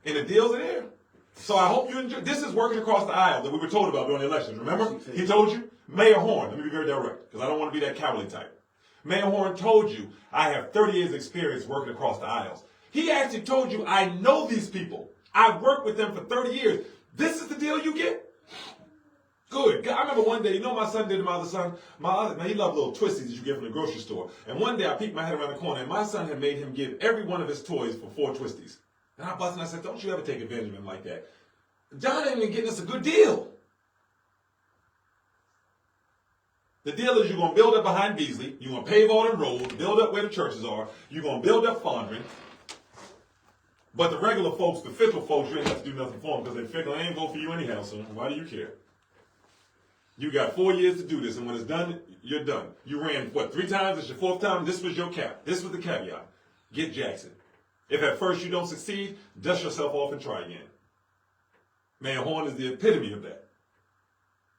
And the deals are there. So I hope you enjoy. This is working across the aisle that we were told about during the elections. Remember? He told you? Mayor Horn. Let me be very direct, because I don't want to be that cowardly type. Mayor Horn told you, I have 30 years experience working across the aisles. He actually told you, I know these people. I've worked with them for 30 years. This is the deal you get? Good. I remember one day, my son did to my other son? He loved little twisties that you get from the grocery store. And one day I peeked my head around the corner, and my son had made him give every one of his toys for 4 twisties. And I busted and I said, don't you ever take advantage of him like that. John ain't even getting us a good deal. The deal is you're going to build up behind Beasley, you're going to pave all them roads, build up where the churches are, you're going to build up Fondren. But the regular folks, the fickle folks, you ain't have to do nothing for them because they fickle. They ain't vote for you anyhow, so why do you care? You got 4 years to do this, and when it's done, you're done. You ran, 3 times? It's your 4th time? This was your cap. This was the caveat. Get Jackson. If at first you don't succeed, dust yourself off and try again. Mayor Horn is the epitome of that.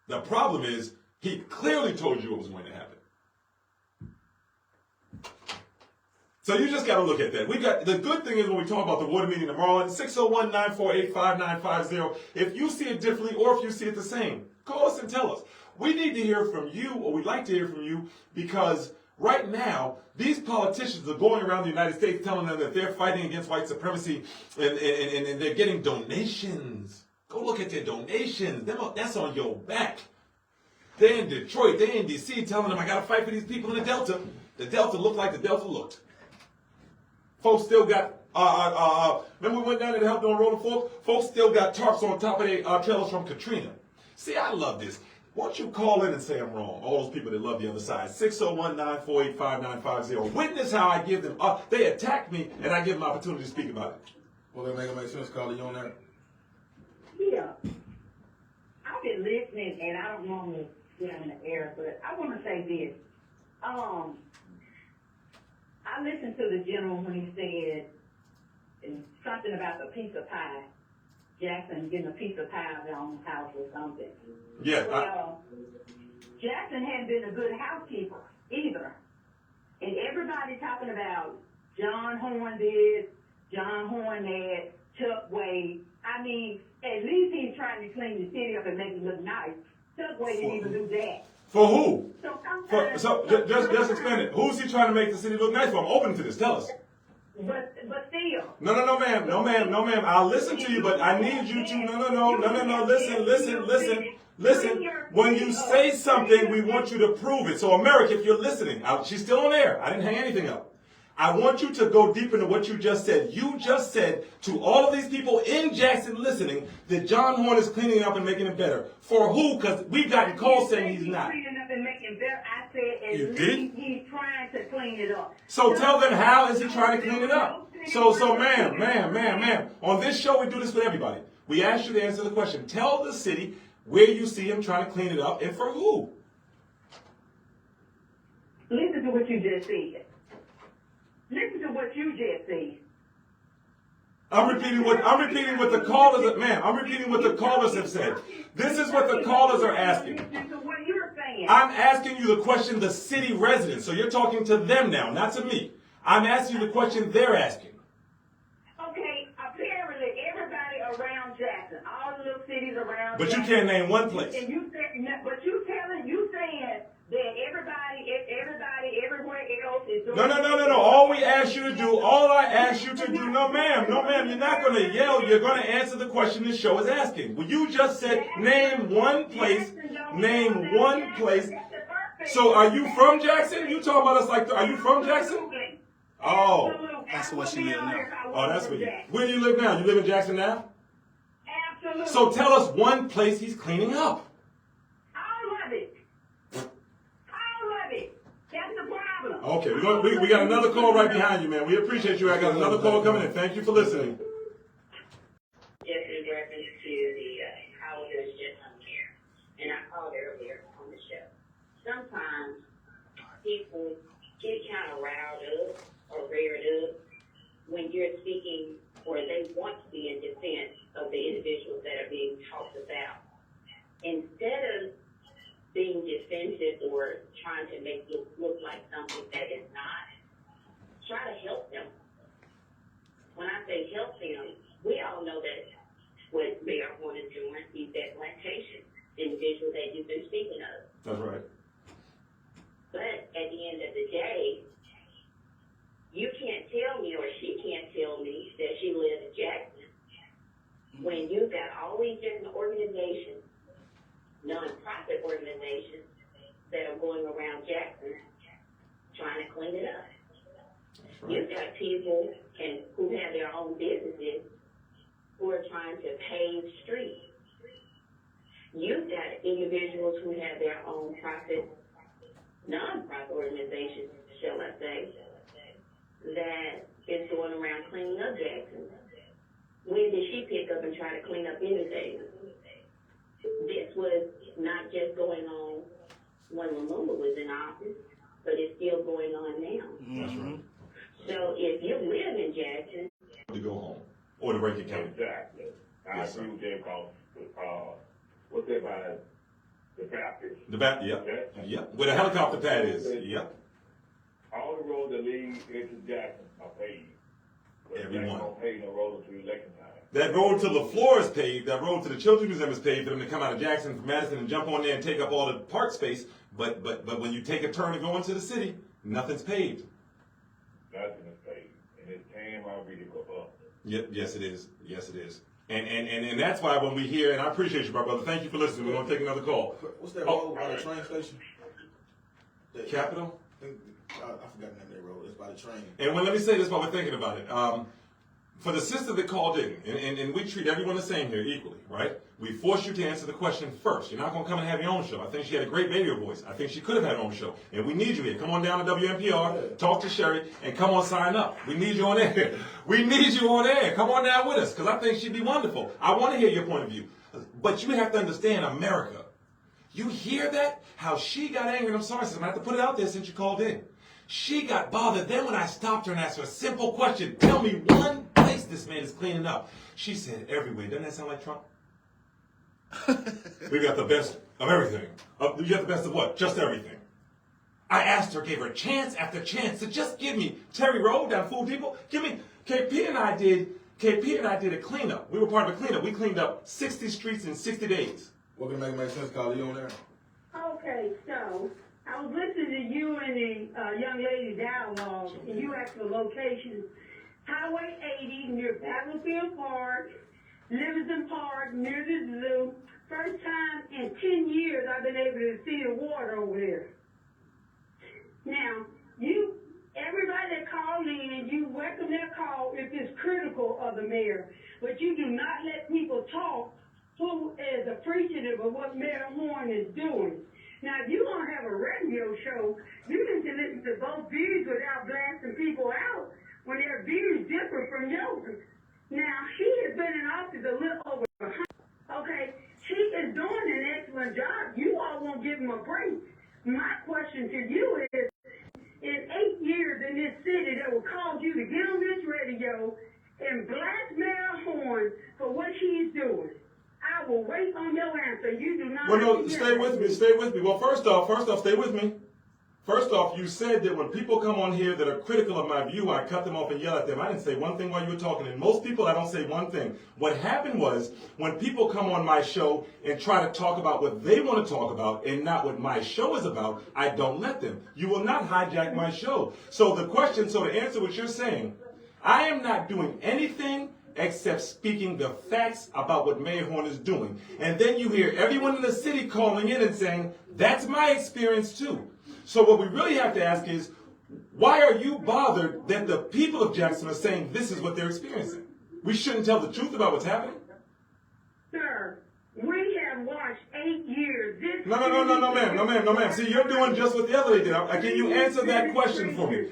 The problem is, he clearly told you what was going to happen. So you just got to look at that. The good thing is when we talk about the water meeting tomorrow, at 601-948-5950, if you see it differently or if you see it the same, call us and tell us. We need to hear from you, or we'd like to hear from you, because right now, these politicians are going around the United States telling them that they're fighting against white supremacy and they're getting donations. Go look at their donations. That's on your back. They're in Detroit, they're in D.C. telling them, I got to fight for these people in the Delta. The Delta looked like the Delta looked. Folks still got, remember we went down there to help them roll the folks? Folks still got tarps on top of their trailers from Katrina. See, I love this. Why don't you call in and say I'm wrong? All those people that love the other side. 601-948-5950. Witness how I give them, they attack me and I give them opportunity to speak about it. Well, that make sense, Carly. You on there? Yeah. I've been listening, and I don't want to get on the air, but I want to say this. I listened to the gentleman when he said something about the piece of pie. Jackson getting a piece of pie of their own house or something. Yeah. Well, Jackson hadn't been a good housekeeper either. And everybody talking about John Horn this, John Horn that, Chuck Wade. I mean, at least he's trying to clean the city up and make it look nice. Chuck Wade didn't even do that. For who? So Just explain it. Who's he trying to make the city look nice for? I'm open to this. Tell us. But still. No, ma'am. I'll listen to you, but I need you to, no. Listen. When you say something, we want you to prove it. So, America, if you're listening, she's still on air. I didn't hang anything up. I want you to go deep into what you just said. You just said to all of these people in Jackson listening that John Horn is cleaning up and making it better. For who? Because we've gotten calls saying he's not. Cleaning up and making better. I said You at did? least he's trying to clean it up. So tell them, how is he trying to clean it up? So ma'am, on this show we do this with everybody. We ask you to answer the question. Tell the city where you see him trying to clean it up and for who. Listen to what you just said. Listen to what you just said. I'm repeating what the callers, ma'am. I'm repeating what the callers have said. This is what the callers are asking. Listen to what you're saying. I'm asking you the question, the city residents. So you're talking to them now, not to me. I'm asking you the question they're asking. Okay, apparently everybody around Jackson, all the little cities around But you Jackson, can't name one place. and you said, but you saying that everybody, everywhere else is doing. No. All we ask you to do, all I ask you to do, no ma'am, you're not going to yell. You're going to answer the question this show is asking. Well, you just said name one place. Name one place. So are you from Jackson? You talking about us like, are you from Jackson? Oh. That's what she live now. Oh, that's where you. Where do you live now? You live in Jackson now? Absolutely. So tell us one place he's cleaning up. All of it. That's the problem. Okay, we got another call right behind you, man. We appreciate you. I got another call coming in. Thank you for listening. Just in reference to the how there's just here, and I called earlier on the show. Sometimes people get kind of riled up or reared up when you're speaking or they want to be in defense of the individuals that are being talked about. Instead of being defensive or trying to make it look like something that is not, try to help them. When I say help them, we all know that what Mayor Horn is doing is that plantation, the individual that you've been speaking of. That's right. But at the end of the day, you can't tell me or she can't tell me that she lives in Jackson when you've got all these different organizations, non-profit organizations that are going around Jackson trying to clean it up. Right. You've got people who have their own businesses who are trying to pave streets. You've got individuals who have their own non-profit organizations, shall I say, that is going around cleaning up Jackson. When did she pick up and try to clean up anything? This was not just going on when Lumumba was in office, but it's still going on now. That's right. So if you live in Jackson, To go home or to Rankin County. Exactly. I Yes, agree with them because, what's that by the Baptist? Yep. Okay? Yep. Where the helicopter pad is. Yep. All the roads that lead into Jackson are paved. But Every they one. don't pave no road until election time. That road to the floor is paved. That road to the Children's Museum is paved for them to come out of Jackson from Madison and jump on there and take up all the park space. But when you take a turn to go into the city, nothing's paved. Nothing is paved. And it's time already to go up. Yep. Yes, it is. Yes, it is. And that's why when we hear, and I appreciate you, my brother. Thank you for listening. We're going to take another call. What's that Oh, road by the train station? Capitol? I forgot the name of that road. It's by the train. And let me say this while we're thinking about it. For the sister that called in, and we treat everyone the same here equally, right? We force you to answer the question first. You're not going to come and have your own show. I think she had a great radio voice. I think she could have had her own show. And we need you here. Come on down to WNPR, talk to Sherry, and come on sign up. We need you on air. We need you on air. Come on down with us, because I think she'd be wonderful. I want to hear your point of view. But you have to understand America. You hear that? How she got angry. And I'm sorry, sis, I have to put it out there since you called in. She got bothered. Then when I stopped her and asked her a simple question, tell me one place this man is cleaning up. She said everywhere. Doesn't that sound like Trump? We got the best of everything. You got the best of what? Just everything. I asked her, gave her chance after chance to just give me Terry Road down Food Depot. Give me KP and I did a cleanup. We were part of a cleanup. We cleaned up 60 streets in 60 days. Welcome to Make Sense, Carl. You on there? Okay, so I was listening to you and the young lady dialogue, and you asked for locations. Highway 80 near Battlefield Park, Livingston Park near the zoo. First time in 10 years I've been able to see the water over there. Now, you everybody that called in, you welcome their call if it's critical of the mayor, but you do not let people talk who is appreciative of what Mayor Horn is doing. Now, if you're going to have a radio show, you need to listen to both views without blasting people out when their views differ from yours. Now, she has been in office a little over okay, she is doing an excellent job. You all won't give him a break. My question to you is, in 8 years in this city that will cause you to get on this radio and blast Mayor Horn for what she's doing, I will wait on your answer. You do not. Well, no, stay with me. Well, first off, stay with me. First off, you said that when people come on here that are critical of my view, I cut them off and yell at them. I didn't say one thing while you were talking. And most people, I don't say one thing. What happened was, when people come on my show and try to talk about what they want to talk about and not what my show is about, I don't let them. You will not hijack my show. So to answer what you're saying, I am not doing anything except speaking the facts about what Mayor Horn is doing. And then you hear everyone in the city calling in and saying, that's my experience too. So what we really have to ask is, why are you bothered that the people of Jackson are saying this is what they're experiencing? We shouldn't tell the truth about what's happening? Sir, we have watched 8 years. No, ma'am. See, you're doing just what the other lady did. Can you answer that question for me?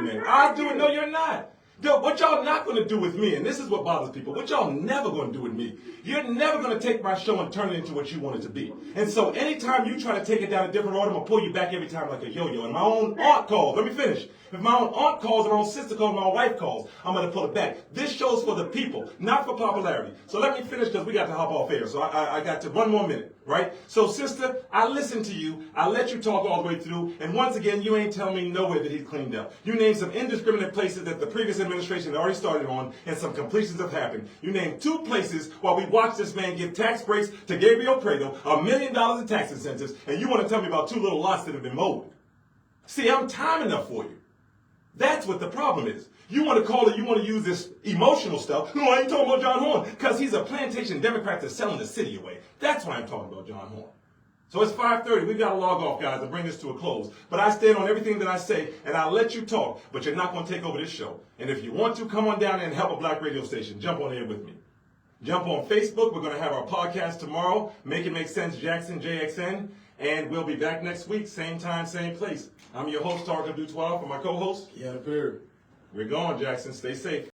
Ma'am? I'll do it. No, you're not. What y'all not going to do with me, and this is what bothers people, what y'all never going to do with me, you're never going to take my show and turn it into what you want it to be. And so anytime you try to take it down a different order, I'm going to pull you back every time like a yo-yo. And my own aunt calls, let me finish. If my own aunt calls, and my own sister calls, and my own wife calls, I'm going to pull it back. This show's for the people, not for popularity. So let me finish because we got to hop off air. So I got to 1 more minute, right? So sister, I listened to you. I let you talk all the way through. And once again, you ain't telling me nowhere that he's cleaned up. You named some indiscriminate places that the previous administration had already started on, and some completions have happened. You named 2 places while we watched this man give tax breaks to Gabriel Prado, $1 million in tax incentives, and you want to tell me about 2 little lots that have been mowed. See, I'm time enough for you. That's what the problem is. You want to call it, you want to use this emotional stuff. No, I ain't talking about John Horn, because he's a plantation Democrat that's selling the city away. That's why I'm talking about John Horn. So it's 5:30. We've got to log off, guys, and bring this to a close. But I stand on everything that I say, and I'll let you talk, but you're not going to take over this show. And if you want to, come on down and help a black radio station. Jump on here with me. Jump on Facebook. We're going to have our podcast tomorrow, It Make Sense JXN. And we'll be back next week, same time, same place. I'm your host, Tarek Dutois, for my co-host. Yeah, Perry. We're going, Jackson. Stay safe.